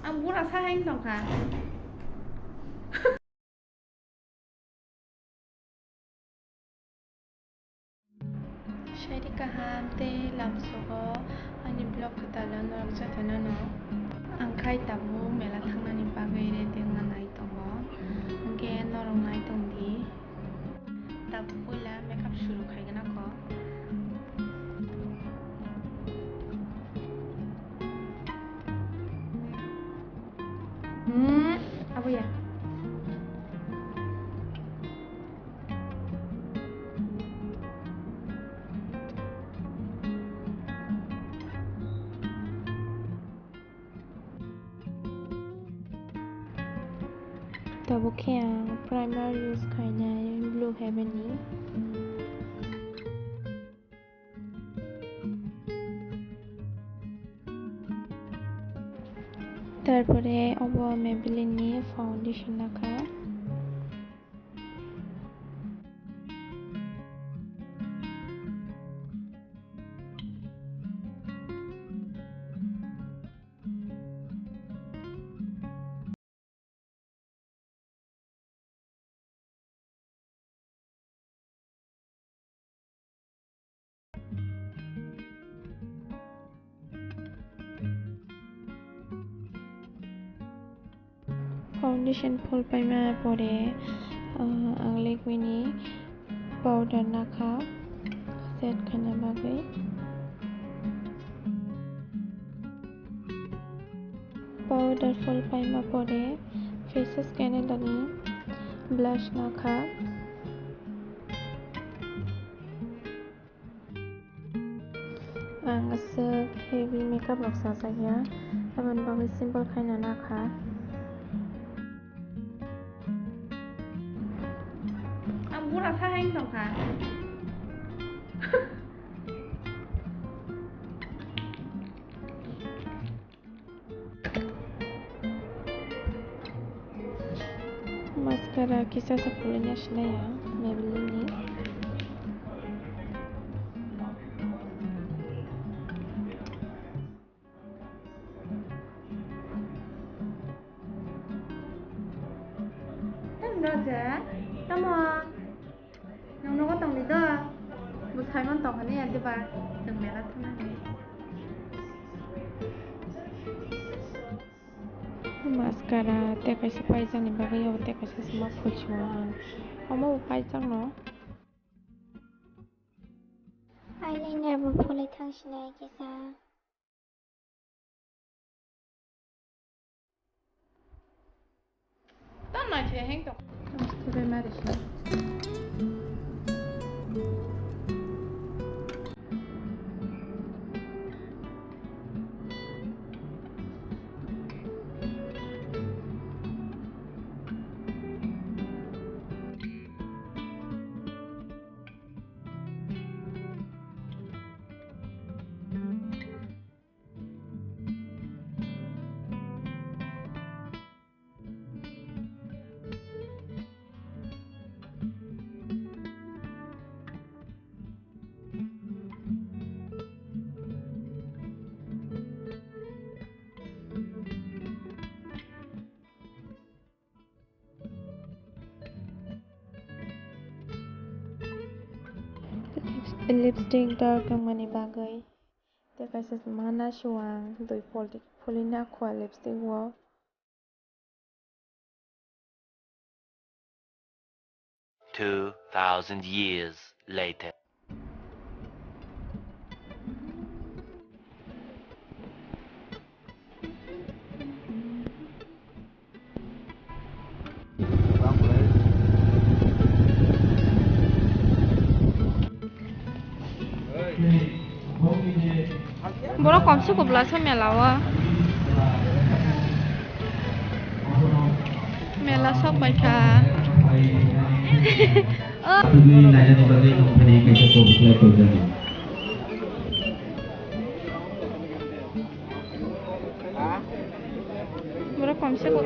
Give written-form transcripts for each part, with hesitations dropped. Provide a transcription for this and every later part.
Ang buat asa hang tong ka. Shady kaham te lamsogo ani blog katalan norok jatana no. Ang kai tamu mela thangnani bagai re tenga nai tongo. Angke norok nai tongdi. Tabu poila makeup shuru khaigana ko. Apa ya? Tabu yang primer use kayaknya blue heaven ni. তারপরে অবো মেবেলিনি foundation রাখা foundation ফুল পাইমা পরে ang liquini powder nakha set khana bagai powder full paima pore faces kene dani blush nakha ang asuk heavy makeup roksa saya aban bagai simple khaina nakha buat asa hang tong ka. Mascara kisah sepuluhnya sila ya, Maybelline ni. Tanda aja, tama. Nung nó có tầng gì đó một thấy con tầng này là ba từng mẹ là thế này mascara te kaisa paisa ni bagai yo te kaisa sama fuchuan amo pai chang no eyeliner bu phulai thang sinai kisa tan nói chuyện hang tong tôi về mà đi lipstick dark ang mani bagay te kaisa mana shuang doi polina khwa lipstick wo 2,000 years later. Bora komsi ko blasa melawa mela sok baca bora komsi ko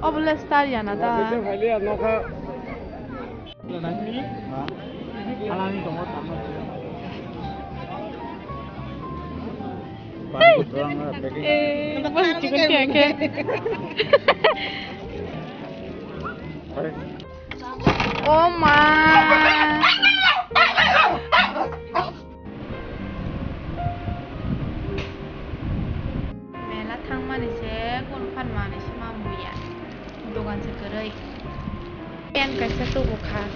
Oh boleh start ya nada. Masih cukup keke. Oh my. Mela thang mani se gunfan mani se mamuya. Dogan se kerai. Pian kaisa tu buka.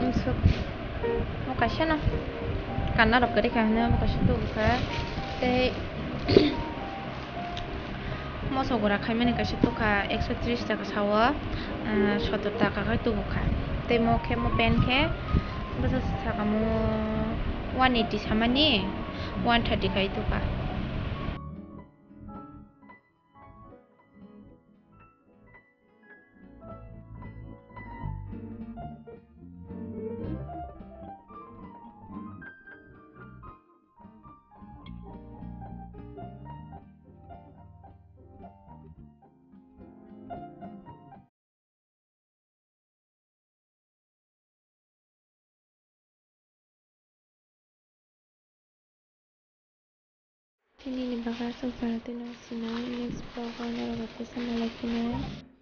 Unsuk. Mau kaisa no. Karena rok kerai karena mau kaisa tu buka. Teh. Moso gora khaimani kaisa tu ka 130 taka sawa. 70 taka kai tu buka. Teh mau ke mau pen ke. Basa sakamu 180 samani 130 kai tu ka. Ini nih bakal sesuatu yang next vlog on the